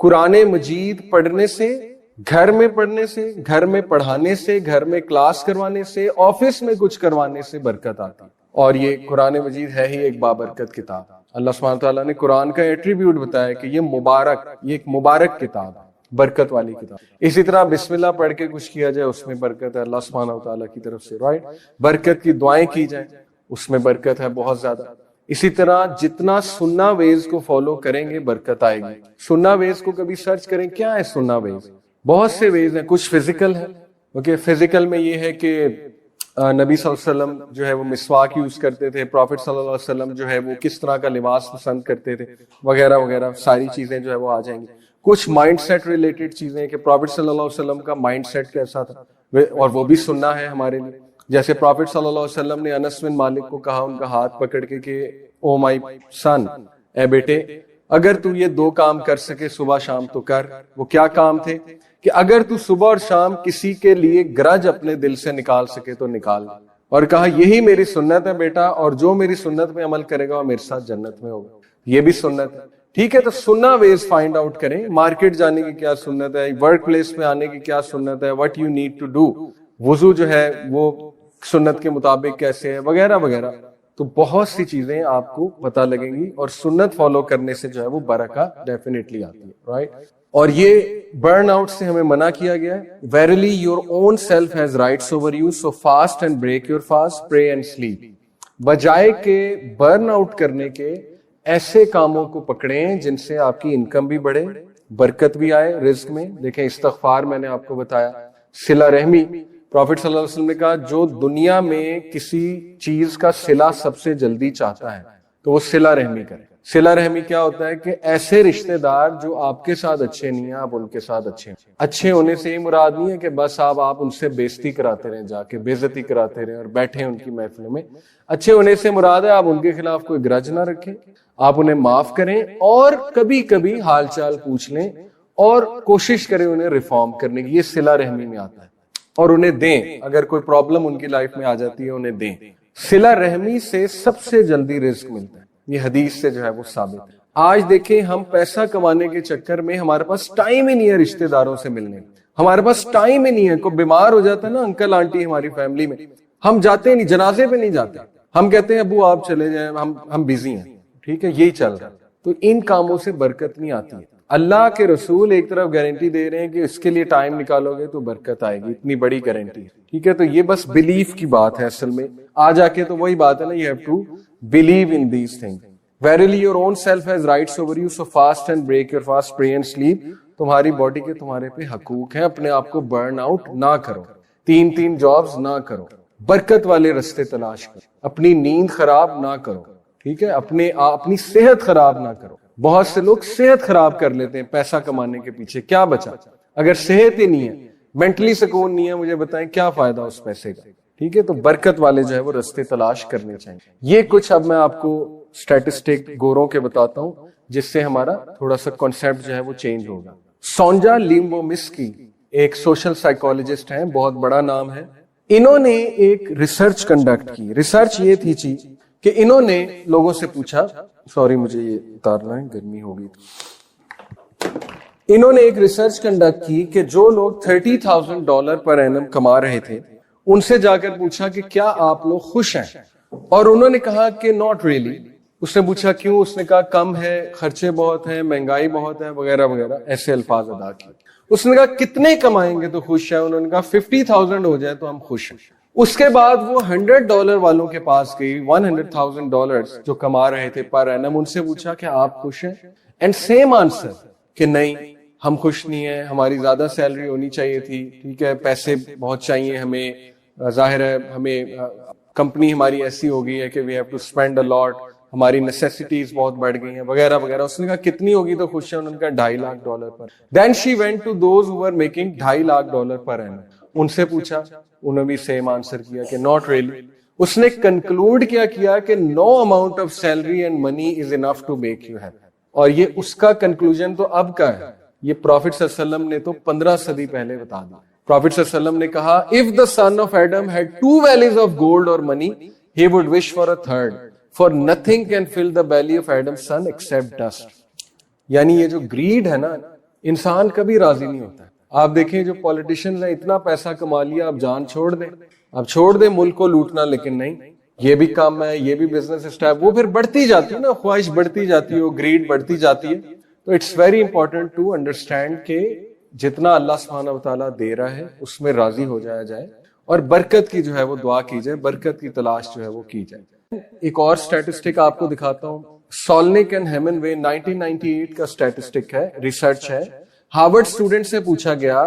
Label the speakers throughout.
Speaker 1: قرآن مجید پڑھنے سے، گھر میں پڑھنے سے، گھر میں پڑھانے سے، گھر میں کلاس کروانے سے، آفس میں کچھ کروانے سے برکت آتی ہے. اور یہ قرآن مجید ہے ہی ایک بابرکت کتاب. اللہ سبحانہ تعالیٰ نے قرآن کا ایٹریبیوٹ بتایا کہ یہ ایک مبارک کتاب ہے، برکت والی کتاب. اسی طرح بسم اللہ پڑھ کے کچھ کیا جائے اس میں برکت ہے اللہ سبحانہ تعالیٰ کی طرف سے، رائٹ. برکت کی دعائیں کی جائیں اس میں برکت ہے بہت زیادہ. اسی طرح جتنا سننا ویز کو فالو کریں گے برکت آئے گی. سننا ویز کو کبھی سرچ کریں کیا ہے سننا ویز. بہت سے ویز ہیں. کچھ فزیکل ہے، اوکے. فزیکل میں یہ ہے کہ نبی صلی اللہ علیہ وسلم جو ہے وہ مسواک یوز کرتے تھے، پروفٹ صلی اللہ علیہ وسلم جو ہے وہ کس طرح کا لباس پسند کرتے تھے وغیرہ وغیرہ، ساری چیزیں جو ہے وہ آ جائیں گی. کچھ مائنڈ سیٹ ریلیٹڈ چیزیں کہ پروفٹ صلی اللہ علیہ وسلم کا مائنڈ سیٹ کیسا تھا، اور وہ بھی سننا ہے ہمارے لیے. جیسے پروفٹ صلی اللہ علیہ وسلم نے انس بن مالک کو کہا ان کا ہاتھ پکڑ کے کہ او مائی سن، اے بیٹے اگر تو یہ 2 کام کر سکے صبح شام تو کر. وہ کیا کام تھے؟ کہ اگر تو صبح اور شام کسی کے لیے گرج اپنے دل سے نکال سکے تو نکال. اور کہا یہی میری سنت ہے بیٹا، اور جو میری سنت پہ عمل کرے گا وہ میرے ساتھ جنت میں ہوگا. یہ بھی سنت ہے، ٹھیک ہے. تو سننا ویز فائنڈ آؤٹ کریں. مارکیٹ جانے کی کیا سنت ہے، ورک پلیس پہ آنے کی کیا سنت ہے، what you need to do, وضو جو ہے وہ سنت کے مطابق کیسے ہے وغیرہ وغیرہ. تو بہت سی چیزیں آپ کو پتہ لگیں گی، اور سنت فالو کرنے سے جو ہے وہ برکت ڈیفینیٹلی آتی ہے، رائٹ. اور یہ برن آؤٹ سے ہمیں منع کیا گیا ہے. Verily your own self has rights over you, so fast and break your fast, pray and sleep. بجائے کہ برن آؤٹ کرنے کے ایسے کاموں کو پکڑیں جن سے آپ کی انکم بھی بڑھے، برکت بھی آئے رزق میں. دیکھیں استغفار میں نے آپ کو بتایا، صلہ رحمی. پروفٹ صلی اللہ علیہ وسلم نے کہا جو دنیا میں کسی چیز کا صلہ سب سے جلدی چاہتا ہے تو وہ صلہ رحمی کرے. صلہ رحمی کیا ہوتا ہے کہ ایسے رشتہ دار جو آپ کے ساتھ اچھے نہیں ہیں آپ ان کے ساتھ اچھے ہیں. اچھے ہونے سے یہ مراد نہیں ہے کہ بس آپ ان سے بےزتی کراتے رہیں، جا کے بےزتی کراتے رہیں اور بیٹھے ان کی محفلوں میں. اچھے ہونے سے مراد ہے آپ ان کے خلاف کوئی گرج نہ رکھیں، آپ انہیں معاف کریں، اور کبھی کبھی حال چال پوچھ لیں اور کوشش کریں انہیں ریفارم کرنے کی. یہ صلہ رحمی میں آتا ہے. اور انہیں دیں، اگر کوئی پرابلم ان کی لائف میں آ جاتی ہے انہیں دیں. صلہ رحمی سے سب سے جلدی رزق ملتا ہے، یہ حدیث سے جو ہے وہ ثابت ہے. آج دیکھیں ہم پیسہ کمانے کے چکر میں ہمارے پاس ٹائم ہی نہیں ہے رشتہ داروں سے ملنے، ہمارے پاس ٹائم ہی نہیں ہے. کوئی بیمار ہو جاتا ہے نا انکل آنٹی ہماری فیملی میں، ہم جاتے نہیں، جنازے پہ نہیں جاتے، ہم کہتے ہیں ابو آپ چلے جائیں، ہم بیزی ہیں، ٹھیک ہے. یہی چل رہا ہے. تو ان کاموں سے برکت نہیں آتی ہے. اللہ کے رسول ایک طرف گارنٹی دے رہے ہیں کہ اس کے لیے ٹائم نکالو گے تو برکت آئے گی، اتنی بڑی گارنٹی ہے، ٹھیک ہے. تو یہ بس بلیف کی بات ہے اصل میں. آ جا کے تو وہی بات ہے نا، you have to believe in these things. Verily your own self has rights over you, so fast and break your fast, pray and sleep. تمہاری باڈی کے تمہارے پہ حقوق ہیں، اپنے آپ کو برن آؤٹ نہ کرو، 3 جابز نہ کرو، برکت والے رستے تلاش کرو، اپنی نیند خراب نہ کرو، ٹھیک ہے. اپنی صحت خراب نہ کرو. بہت سے لوگ صحت خراب کر لیتے ہیں پیسہ کمانے کے پیچھے. کیا بچا اگر صحت ہی نہیں ہے، مینٹلی سکون نہیں ہے، مجھے بتائیں کیا فائدہ اس پیسے کا، ٹھیک ہے. تو برکت والے جو ہے وہ رستے تلاش کرنے چاہیے. یہ کچھ اب میں آپ کو اسٹیٹسٹک گوروں کے بتاتا ہوں جس سے ہمارا تھوڑا سا کانسیپٹ جو ہے وہ چینج ہوگا. سونجا لیمبومسکی ایک سوشل سائیکالوجسٹ ہیں، بہت بڑا نام ہے. انہوں نے ایک ریسرچ کنڈکٹ کی. ریسرچ یہ تھی کہ انہوں نے لوگوں سے پوچھا، سوری مجھے یہ اتارنا ہے، گرمی ہوگی. انہوں نے ایک ریسرچ کنڈکٹ کی کہ جو لوگ $30,000 پر اینم کما رہے تھے ان سے جا کر پوچھا کہ کیا آپ لوگ خوش ہیں، اور انہوں نے کہا کہ ناٹ ریئلی. اس نے پوچھا کیوں؟ اس نے کہا کم ہے، خرچے بہت ہیں، مہنگائی بہت ہے وغیرہ وغیرہ، ایسے الفاظ ادا کیے. اس نے کہا کتنے کمائیں گے تو خوش ہے؟ انہوں نے کہا 50,000 ہو جائے تو ہم خوش ہیں. اس کے بعد وہ $100 والوں کے پاس گئی، $100,000 جو کما رہے تھے پر اینم. ان سے پوچھا کہ آپ خوش ہیں؟ اینڈ سیم آنسر کہ نہیں ہم خوش نہیں ہیں، ہماری زیادہ سیلری ہونی چاہیے تھی، ٹھیک ہے، پیسے بہت چاہیے ہمیں، ظاہر ہے ہمیں کمپنی ہماری ایسی ہو گئی ہے کہ we have to spend a lot, ہماری نیسیسٹیز بہت بڑھ گئی ہیں وغیرہ وغیرہ. اس نے کہا کتنی ہوگی تو خوش ہے؟ انہوں نے کہا $2.5 lakh پر. Then she went to those who were making $2.5 lakh per annum. ان سے پوچھا، انہوں نے بھی سیم آنسر کیا کہ ناٹ ریئلی. اس نے کنکلوڈ کیا کہ no amount of salary and money is enough to make you happy. اور یہ اس کا کنکلوژن تو اب کا ہے، یہ پروفٹ صلی اللہ علیہ وسلم نے تو 15 صدی پہلے بتا دیا. پروفٹ صلی اللہ علیہ وسلم نے کہا if the son of Adam had 2 valleys of gold or money he would wish for a third, for nothing can fill the belly of Adam's son except dust. یعنی یہ جو گریڈ ہے نا، انسان کبھی راضی نہیں ہوتا ہے. آپ دیکھیں جو پولیٹیشنز ہیں اتنا پیسہ کما لیا, اب جان چھوڑ دیں, اب چھوڑ دیں ملک کو لوٹنا, لیکن نہیں, یہ بھی کام ہے, یہ بھی بزنس اسٹیپ, وہ پھر بڑھتی جاتی ہے نا, خواہش بڑھتی جاتی ہے, گریڈ بڑھتی جاتی ہے. تو it's very important to understand کہ جتنا اللہ سبحانہ و تعالیٰ دے رہا ہے اس میں راضی ہو جایا جائے, اور برکت کی جو ہے وہ دعا کی جائے, برکت کی تلاش جو ہے وہ کی جائے. ایک اور سٹیٹسٹک آپ کو دکھاتا ہوں, سولنک اینڈ ہیمنوے 1998 کا سٹیٹسٹک ہے, ریسرچ ہے. ہارورڈ اسٹوڈنٹ سے پوچھا گیا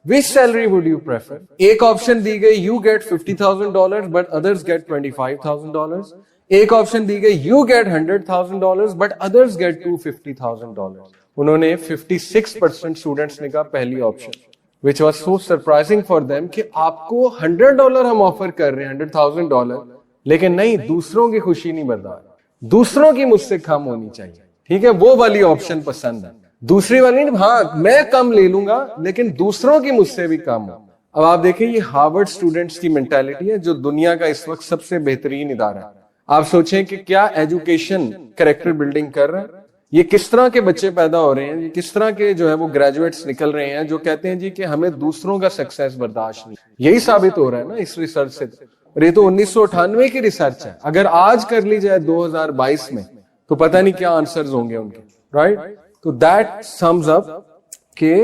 Speaker 1: which salary would you prefer. ایک آپشن دی گئی you get $50,000 but others get $25,000. ایک آپشن دی گئی you get $100,000 but others get $250,000. انہوں نے 56% اسٹوڈنٹس نے کہا پہلی option, which was so surprising for them کہ آپ کو $100 ہم آفر کر رہے ہیں, $100,000, لیکن نہیں, دوسروں کی خوشی نہیں برداشت, دوسروں کی مجھ سے کم ہونی چاہیے. ٹھیک ہے, وہ والی آپشن پسند ہے. دوسری والی نہیں, ہاں میں کم لے لوں گا لیکن دوسروں کی مجھ سے بھی کم ہو. اب آپ دیکھیں یہ ہارورڈ اسٹوڈنٹس کی مینٹالٹی ہے جو دنیا کا اس وقت سب سے بہترین ادارہ ہے. آپ سوچیں کہ کیا ایجوکیشن کریکٹر بلڈنگ کر رہا ہے, یہ کس طرح کے بچے پیدا ہو رہے ہیں, یہ کس طرح کے جو ہے وہ گریجویٹس نکل رہے ہیں جو کہتے ہیں جی کہ ہمیں دوسروں کا سکسیس برداشت نہیں. یہی ثابت ہو رہا ہے نا اس ریسرچ سے. اور یہ تو 1998 کی ریسرچ ہے, اگر آج کر لی جائے 2022 میں تو پتہ نہیں کیا آنسرز ہوں گے ان کے, رائٹ. تو دیٹ سمز اپ کہ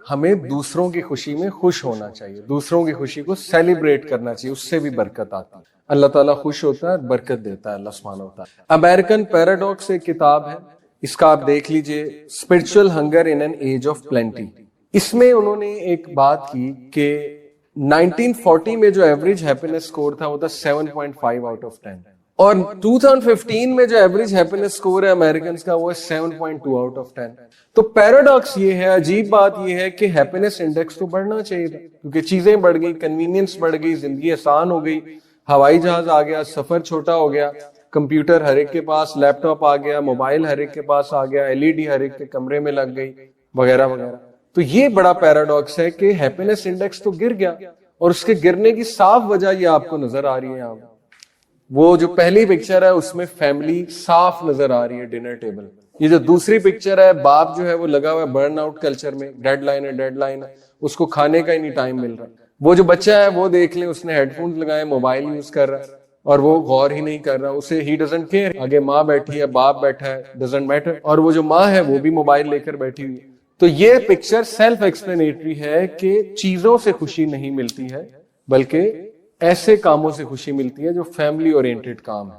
Speaker 1: ہمیں دوسروں کی خوشی میں خوش ہونا چاہیے, دوسروں کی خوشی کو سیلیبریٹ کرنا چاہیے, اس سے بھی برکت آتی ہے. اللہ تعالیٰ خوش ہوتا ہے, برکت دیتا ہے اللہ سبحانہ و تعالیٰ. امریکن پیراڈاکس ایک کتاب ہے, اس کا آپ دیکھ لیجئے, spiritual hunger in an age of plenty. اس میں انہوں نے ایک بات کی کہ 1940 میں جو ایوریج ہیپینس اسکور تھا وہ تھا 7.5 آؤٹ آف 10, اور 2015 میں جو ایوریج ہیپینس سکور ہے امریکنز کا وہ ہے 7.2 آؤٹ آف 10. تو پیراڈاکس یہ ہے, عجیب بات یہ ہے کہ ہیپینس انڈیکس تو بڑھنا چاہیے تھا کیونکہ چیزیں بڑھ گئی, کنوینئنس بڑھ گئی, زندگی آسان ہو گئی, ہوائی جہاز آ گیا, سفر چھوٹا ہو گیا, کمپیوٹر ہر ایک کے پاس, لیپ ٹاپ آ گیا, موبائل ہر ایک کے پاس آ گیا, LED ہر ایک کے کمرے میں لگ گئی, وغیرہ وغیرہ. تو یہ بڑا پیراڈاکس ہے کہ ہیپینس انڈیکس تو گر گیا, اور اس کے گرنے کی صاف وجہ یہ آپ کو نظر آ رہی ہے. یہاں وہ جو پہلی پکچر ہے اس میں فیملی صاف نظر آ رہی ہے ڈنر ٹیبل. یہ جو دوسری پکچر ہے, باپ جو ہے وہ لگا ہوا ہے برن آؤٹ کلچر میں, ڈیڈ لائن ہے, اس کو کھانے کا ہی نہیں ٹائم مل رہا. وہ جو بچہ ہے وہ دیکھ لیں, اس نے ہیڈ فونز لگائے, موبائل یوز کر رہا ہے اور وہ غور ہی نہیں کر رہا, اسے ہی ڈزنٹ کیئر. آگے ماں بیٹھی ہے, باپ بیٹھا ہے, ڈزنٹ میٹر, اور وہ جو ماں ہے وہ بھی موبائل لے کر بیٹھی ہوئی. تو یہ پکچر سیلف ایکسپلینیٹری ہے کہ چیزوں سے خوشی نہیں ملتی ہے بلکہ ایسے کاموں سے خوشی ملتی ہے جو فیملی اورینٹڈ کام ہے,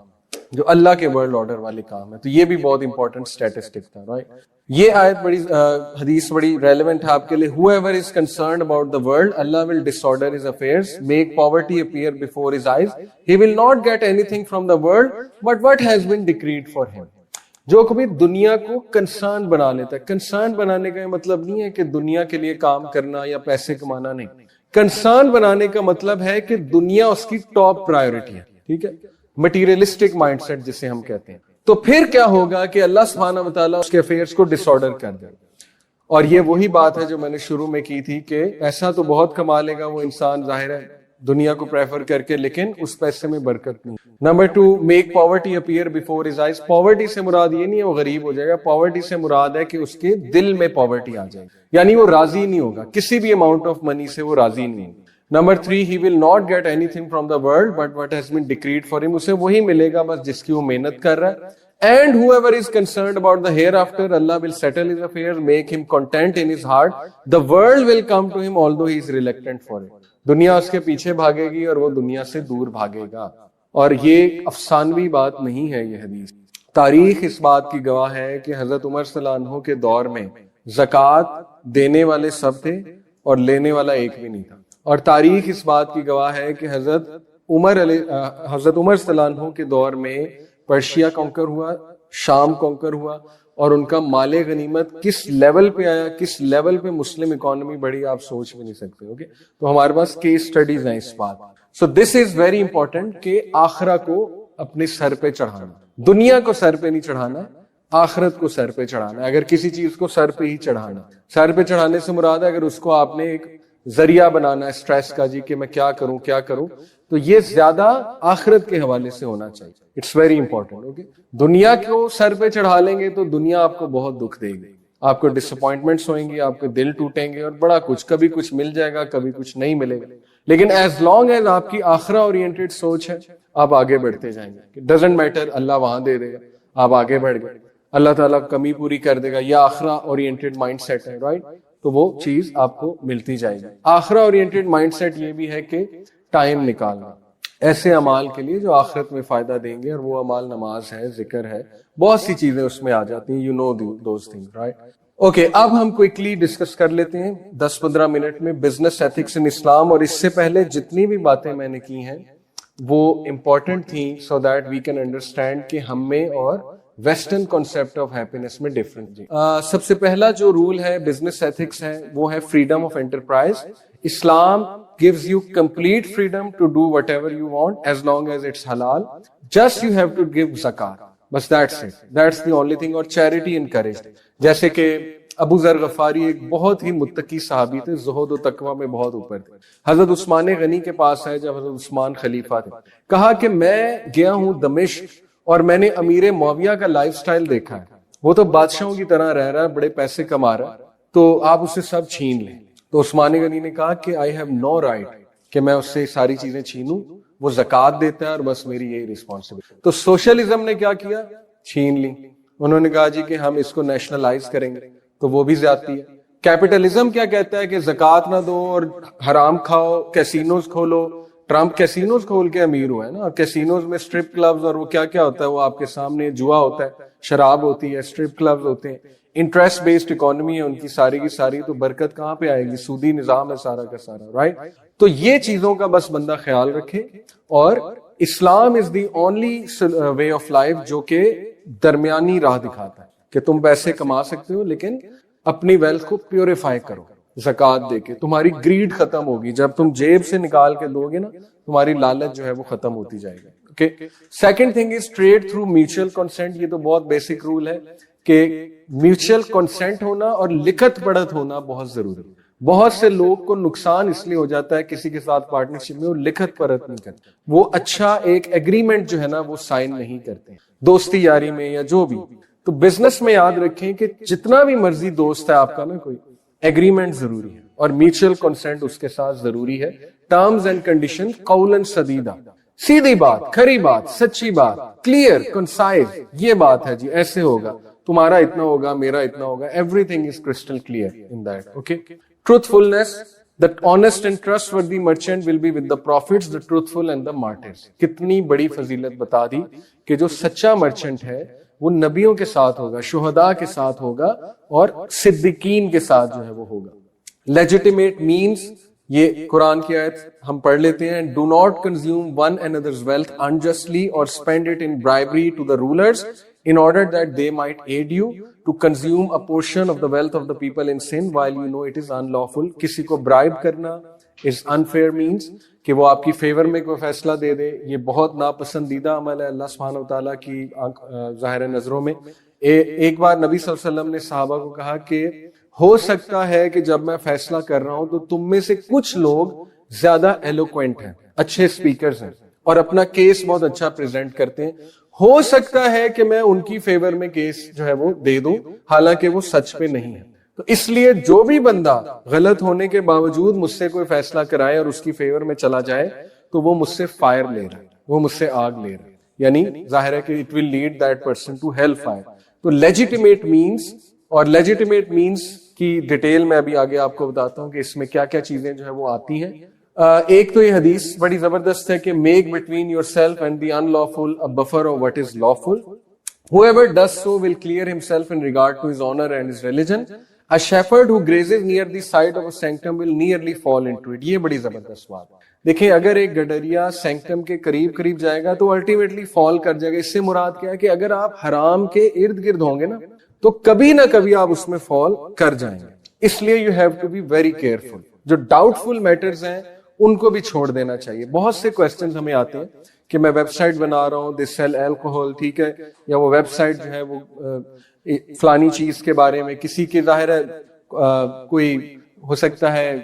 Speaker 1: جو اللہ کے ورلڈ آرڈر والے کام ہے. تو یہ بھی بہت امپورٹنٹ اسٹیٹسٹک تھا, رائٹ. یہ آیت بڑی حدیث بڑی ریلیونٹ ہے آپ کے لیے. whoever is concerned about the world, Allah will disorder his affairs, make poverty appear before his eyes. He will not get anything from the world but what has been decreed for him. جو کبھی دنیا کو concern بنا لیتا ہے, concern بنانے کا مطلب نہیں ہے کہ دنیا کے لیے کام کرنا یا پیسے کمانا, نہیں. کنسرن بنانے کا مطلب ہے کہ دنیا اس کی ٹاپ پرائیورٹی ہے, ٹھیک ہے, مٹیریلسٹک مائنڈ سیٹ جسے ہم کہتے ہیں. تو پھر کیا ہوگا کہ اللہ سبحانہ و تعالیٰ اس کے افیئرز کو ڈس آرڈر کر دے. اور یہ وہی بات ہے جو میں نے شروع میں کی تھی کہ ایسا تو بہت کما لے گا وہ انسان, ظاہر ہے دنیا کو پریفر کر کے, لیکن اس پیسے میں برکت نہیں. Number 2, make poverty appear before his eyes. Poverty سے مراد یہ نہیں ہے وہ غریب ہو جائے گا, پاورٹی سے مراد ہے کہ اس کے دل میں پاورٹی آ جائے گی, یعنی وہ راضی نہیں ہوگا کسی بھی اماؤنٹ آف منی سے, وہ راضی نہیں ہوگا. Number 3, he will not get anything from the world but what has been decreed for him. اسے وہی ملے گا بس جس کی وہ محنت کر رہا ہے. And whoever is concerned about the hereafter, Allah will settle his affairs, make him content in his heart. The world will come to him although he is reluctant for it. دنیا اس کے پیچھے بھاگے گی اور وہ دنیا سے دور بھاگے گا. اور یہ افسانوی بات نہیں ہے یہ حدیث. تاریخ اس بات کی گواہ ہے کہ حضرت عمر صلی اللہ عنہ کے دور میں زکوٰۃ دینے والے سب تھے اور لینے والا ایک بھی نہیں تھا. اور تاریخ اس بات کی گواہ ہے کہ حضرت عمر صلی اللہ عنہ کے دور میں پرشیا کانکر ہوا, شام کانکر ہوا, اور ان کا مال غنیمت کس لیول پہ آیا, کس لیول پہ مسلم اکانومی بڑھی, آپ سوچ بھی نہیں سکتے. اوکے, تو ہمارے پاس کیس سٹڈیز ہیں اس بات. سو دس از ویری امپورٹنٹ کہ آخرہ کو اپنے سر پہ چڑھانا, دنیا کو سر پہ نہیں چڑھانا, آخرت کو سر پہ چڑھانا ہے. اگر کسی چیز کو سر پہ ہی چڑھانا, سر پہ چڑھانے سے مراد ہے اگر اس کو آپ نے ایک ذریعہ بنانا ہے سٹریس کا, جی کہ میں کیا کروں, تو یہ زیادہ آخرت کے حوالے سے ہونا چاہیے. It's very important. اوکے, دنیا کو سر پہ چڑھا لیں گے تو دنیا آپ کو بہت دکھ دے گی, آپ کو ڈس اپوائنٹمنٹس ہوئیں گی, آپ کے دل ٹوٹیں گے اور بڑا کچھ, کبھی کچھ مل جائے گا, کبھی کچھ نہیں ملے گا. لیکن ایز لانگ ایز آپ کی آخرہ اورینٹیڈ سوچ ہے, آپ آگے بڑھتے جائیں گے. ڈزنٹ میٹر اللہ وہاں دے دے گا, آپ آگے بڑھ گئے, اللہ تعالیٰ کمی پوری کر دے گا, یا آخرہ اورینٹیڈ مائنڈ سیٹ ہے, رائٹ, تو وہ چیز آپ کو ملتی جائے گی. آخرہ اورینٹیڈ مائنڈ سیٹ یہ بھی ہے کہ ٹائم نکالنا ایسے اعمال کے لیے جو آخرت میں فائدہ دیں گے, اور وہ اعمال نماز ہے, ذکر ہے, بہت سی چیزیں اس میں آ جاتی ہیں. You know those things, right. Okay, اب ہم کوئکلی ڈسکس کر لیتے ہیں 10-15 منٹ میں بزنس ایتھکس ان اسلام. اور اس سے پہلے جتنی بھی باتیں میں نے کی ہیں وہ امپورٹنٹ تھیں so that we can understand کہ ہم میں اور ویسٹرن کانسیپٹ آف ہیپینس میں ڈفرنٹ. سب سے پہلا جو رول ہے بزنس ایتھکس ہے وہ ہے freedom of enterprise. Islam gives you complete freedom to do whatever you want as long as it's halal. Just you have to give zakat. بس that's it. That's the only thing. اور charity encouraged. جیسے کہ ابو ذر غفاری ایک بہت ہی متقی صحابی تھے, زہد و تقوی میں بہت اوپر تھے. حضرت عثمان غنی کے پاس آئے جب حضرت عثمان خلیفہ تھے, کہا کہ میں گیا ہوں دمشق اور میں نے امیر معاویہ کا لائف سٹائل دیکھا ہے, وہ تو بادشاہوں کی طرح رہ رہا ہے, بڑے پیسے کما رہا ہے, تو آپ اسے سب چھین لیں. تو عثمان غنی نے کہا کہ I have no right کہ میں اس سے ساری چیزیں چھینوں, وہ زکوٰۃ دیتا ہے اور بس میری یہی ریسپانسبلٹی. تو سوشلزم نے کیا کیا, چھین لی. انہوں نے کہا جی کہ ہم اس کو نیشنلائز کریں گے, تو وہ بھی زیادتی ہے. کیپٹلزم کیا کہتا ہے کہ زکوٰۃ نہ دو اور حرام کھاؤ, کیسینوز کھولو. ٹرمپ کیسینوز کھول کے امیر ہوا ہے نا, کیسینوز میں اسٹرپ کلبز اور وہ کیا کیا ہوتا ہے, وہ آپ کے سامنے جوا ہوتا ہے, شراب ہوتی ہے, اسٹرپ کلبز ہوتے ہیں. انٹرسٹ بیسڈ اکانومی ہے ان کی ساری کی ساری, تو برکت کہاں پہ آئے گی, سودی نظام ہے سارا کا سارا, رائٹ. تو یہ چیزوں کا بس بندہ خیال رکھے. اور Islam is the only way of life جو کہ درمیانی راہ دکھاتا ہے کہ تم پیسے کما سکتے ہو لیکن اپنی ویلتھ کو پیوریفائی کرو زکوٰۃ دے کے. تمہاری گریڈ ختم ہوگی, جب تم جیب سے نکال کے دو گے نا, تمہاری لالچ جو ہے وہ ختم ہوتی جائے گی. Second thing is trade through mutual consent. یہ تو بہت بیسک رول ہے کہ میوچل کنسنٹ ہونا اور لکھت پڑھت ہونا بہت ضروری ہے. بہت سے لوگ کو نقصان اس لیے ہو جاتا ہے کسی کے ساتھ پارٹنرشپ میں, وہ لکھت پڑھت نہیں کرتے, وہ اچھا ایک ایگریمنٹ جو ہے نا وہ سائن نہیں کرتے دوستی یاری میں یا جو بھی. تو بزنس میں یاد رکھیں کہ جتنا بھی مرضی دوست ہے آپ کا نا, کوئی ایگریمنٹ ضروری ہے اور میوچل کنسنٹ اس کے ساتھ ضروری ہے. ٹرمز اینڈ کنڈیشن قولاً سدیدہ, سیدھی بات, کھری بات, سچی بات, کلیئر, کنسائز, یہ بات ہے جی, ایسے ہوگا, تمہارا اتنا ہوگا, میرا اتنا ہوگا. Everything is crystal clear in that. Okay. Truthfulness. The honest and trustworthy merchant will be with the prophets, the truthful and the martyrs. کتنی بڑی فضیلت بتا دی کہ جو سچا مرچنٹ ہے وہ نبیوں کے ساتھ ہوگا, شہداء کے ساتھ ہوگا اور صدیقین کے ساتھ جو ہے وہ ہوگا. Legitimate means, یہ قرآن کی آیت ہم پڑھ لیتے ہیں, do not consume one another's wealth unjustly or spend it in bribery to the rulers in order that they might aid you to consume a portion of the wealth of the people in sin while you know it is unlawful. کسی کو bribe کرنا is unfair means کہ وہ آپ کی fever میں کوئی فیصلہ دے دے, یہ بہت ناپسندیدہ عمل ہے اللہ سبحانہ وتعالیٰ کی ظاہر نظروں میں. ایک بار نبی صلی اللہ علیہ وسلم نے صحابہ کو کہا کہ ہو سکتا ہے کہ جب میں فیصلہ کر رہا ہوں تو تم میں سے کچھ لوگ زیادہ ایلوکوینٹ ہیں, اچھے اسپیکرز ہیں اور اپنا کیس بہت اچھا پریزنٹ کرتے ہیں, ہو سکتا ہے کہ میں ان کی فیور میں کیس جو ہے وہ دے دوں حالانکہ وہ سچ پہ نہیں ہے. تو اس لیے جو بھی بندہ غلط ہونے کے باوجود مجھ سے کوئی فیصلہ کرائے اور اس کی فیور میں چلا جائے تو وہ مجھ سے فائر لے رہا ہے, وہ مجھ سے آگ لے رہا ہے, یعنی ظاہر ہے کہ it will lead that person to hell fire. تو legitimate means, اور legitimate means کی ڈیٹیل میں ابھی آگے آپ کو بتاتا ہوں کہ اس میں کیا کیا چیزیں جو ہے وہ آتی ہیں. ایک تو یہ حدیث بڑی زبردست ہے کہ make between yourself and the unlawful a buffer of what is lawful. Whoever does so will clear himself in regard to his honor and his religion. A shepherd who grazes near the side of a sanctum will nearly fall into it. یہ بڑی زبردست بات. دیکھیں اگر ایک گڈریا سینکٹم کے قریب قریب جائے گا تو الٹیمیٹلی فال کر جائے گا. اس سے مراد کیا ہے کہ اگر آپ حرام کے ارد گرد ہوں گے نا تو کبھی نہ کبھی آپ اس میں فال کر جائیں گے. اس لیے you have to be very careful. جو ڈاؤٹ فل میٹرز ہیں ان کو بھی چھوڑ دینا چاہیے. بہت سے کوسچنز ہمیں آتے ہیں کہ میں ویب سائٹ بنا رہا ہوں, دے سیل الکوہول, ٹھیک ہے, یا وہ ویب سائٹ جو ہے وہ فلانی چیز کے بارے میں, کسی کی ظاہر ہے کوئی ہو سکتا ہے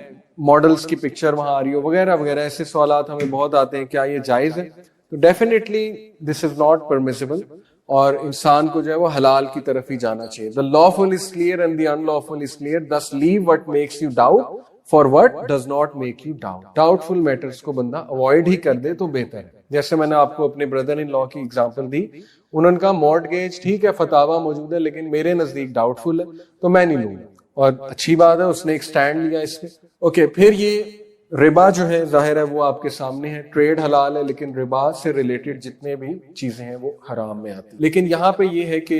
Speaker 1: ماڈلز کی پکچر وہاں آ رہی ہو وغیرہ وغیرہ, ایسے سوالات ہمیں بہت آتے ہیں, کیا یہ جائز ہے؟ تو definitely this is not permissible. اور انسان کو جو ہے وہ حلال کی طرف ہی جانا چاہیے. The lawful is clear and the unlawful is clear. Thus leave what makes you doubt for what does not make you doubt. Doubtful matters کو بندہ avoid ہی کر دے تو بہتر ہے. جیسے میں نے آپ کو اپنے بردر ان لا کی اگزامپل دی, انہوں نے کہا مورٹگیج ٹھیک ہے فتاوا موجود ہے لیکن میرے نزدیک ڈاؤٹ فل ہے تو میں نہیں لوں گا, اور اچھی بات ہے اس نے ایک سٹینڈ لیا اس پہ. اوکے, پھر یہ ربا جو ہے ظاہر ہے وہ آپ کے سامنے ہے, ٹریڈ حلال ہے لیکن ربا سے ریلیٹڈ جتنے بھی چیزیں ہیں وہ حرام میں آتی. لیکن یہاں پہ یہ ہے کہ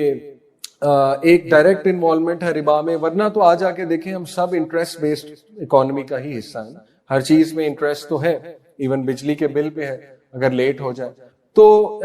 Speaker 1: ایک ڈائریکٹ انوالومنٹ ہے ربا میں, ورنہ تو آ جا کے دیکھیں ہم سب انٹرسٹ بیسڈ اکانومی کا ہی حصہ ہیں, ہر چیز میں انٹرسٹ تو ہے, ایون بجلی کے بل پہ ہے اگر لیٹ ہو جائے تو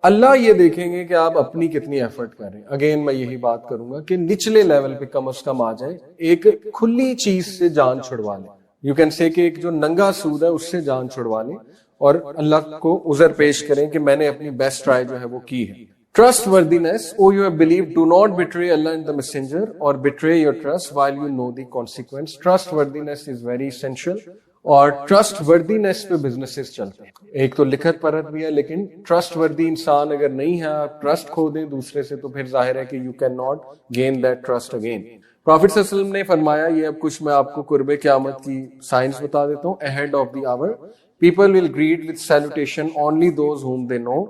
Speaker 1: اللہ یہ دیکھیں گے کہ آپ اپنی کتنی ایفرٹ کر رہے ہیں. اگین میں یہی بات کروں گا کہ نچلے لیول پہ کم از کم آ جائے, ایک کھلی چیز سے جان چھڑوا لیں. یو کین سے کہ ایک جو ننگا سود ہے اس سے جان چھڑوا لیں اور اللہ کو عذر پیش کریں کہ میں نے اپنی بیسٹ ٹرائی جو ہے وہ کی ہے. Trust worthiness, oh you have believed, do not betray Allah and the messenger or betray your trust while you know the consequence. Trust worthiness is very essential. اور ٹرسٹ وردینس پہ بزنسز چلتے ہیں. ایک تو لکھت پرت بھی ہے لیکن ٹرسٹ وردی انسان اگر نہیں ہے, آپ ٹرسٹ کھو دیں دوسرے سے تو پھر ظاہر ہے کہ you can not gain that trust again. Prophet صلی اللہ علیہ وسلم نے فرمایا, یہ اب کچھ میں آپ کو قرب قیامت کی سائنس بتا دیتا ہوں. ahead of the hour people will greet with salutation only those whom they know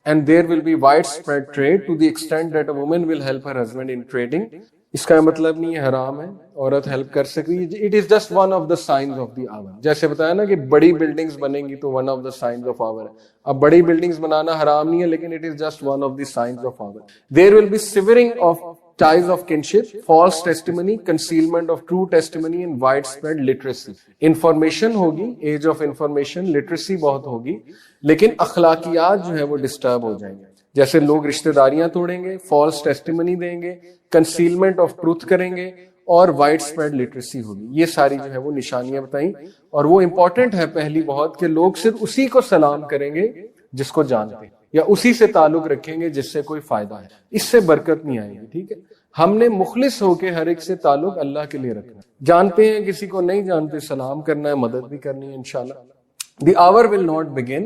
Speaker 1: and there will be widespread trade to the extent that a woman will help her husband in trading. اس کا مطلب نہیں ہے حرام ہے, عورت help کر سکتی ہے. It is just one of the signs of the hour. جیسے بتایا نا کہ بڑی بلڈنگز بنیں گی تو one of the signs of hour ہے. اب بڑی بلڈنگز بنانا حرام نہیں ہے لیکن it is just one of the signs of the. There will be severing of ties of kinship, false testimony, concealment of true testimony and widespread literacy. Information ہوگی, age of information, literacy بہت ہوگی, لیکن اخلاقیات جو ہے وہ disturb ہو جائیں گے. جیسے لوگ رشتہ داریاں توڑیں گے, فالس ٹیسٹیمنی دیں گے, کنسیلمنٹ آف ٹروتھ کریں گے اور وائڈ اسپریڈ لٹریسی ہوگی. یہ ساری جو ہے وہ نشانیاں بتائیں, اور وہ امپورٹنٹ ہے پہلی بہت کہ لوگ صرف اسی کو سلام کریں گے جس کو جانتے ہیں, یا اسی سے تعلق رکھیں گے جس سے کوئی فائدہ ہے. اس سے برکت نہیں آئے گی. ٹھیک ہے, ہم نے مخلص ہو کے ہر ایک سے تعلق اللہ کے لیے رکھنا ہے. جانتے ہیں کسی کو نہیں جانتے, سلام کرنا ہے, مدد بھی کرنی ہے انشاءاللہ. The hour will not begin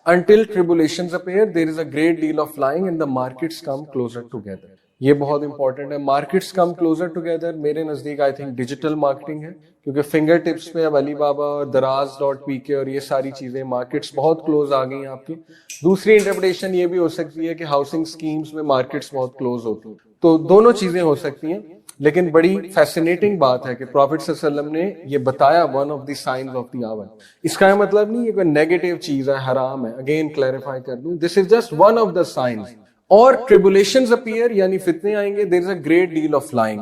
Speaker 1: until tribulations appear. There is a great deal of flying and the markets come closer together. یہ بہت امپورٹنٹ ہے. مارکیٹس کم کلوزر ٹوگیدر میرے نزدیک آئی تھنک ڈیجیٹل مارکیٹنگ ہے, کیونکہ فنگر ٹپس پہ اب علی بابا اور دراز.pk اور یہ ساری چیزیں, مارکیٹس بہت کلوز آ گئی ہیں آپ کی. دوسری انٹرپریٹیشن یہ بھی ہو سکتی ہے کہ ہاؤسنگ اسکیمز میں مارکیٹس بہت کلوز ہوتی ہیں. تو دونوں چیزیں ہو سکتی ہیں, لیکن بڑی فیسینیٹنگ بات ہے کہ پروفیٹ صلی اللہ علیہ وسلم نے یہ بتایا one of the signs of the hour. اس کا مطلب نہیں یہ کوئی نیگیٹو چیز ہے, حرام ہے. اگین کلیریفائی کر دوں, this is just one of the signs. اور ٹریبولیشنز اپیئر یعنی فتنے آئیں گے, there is a great deal of flying.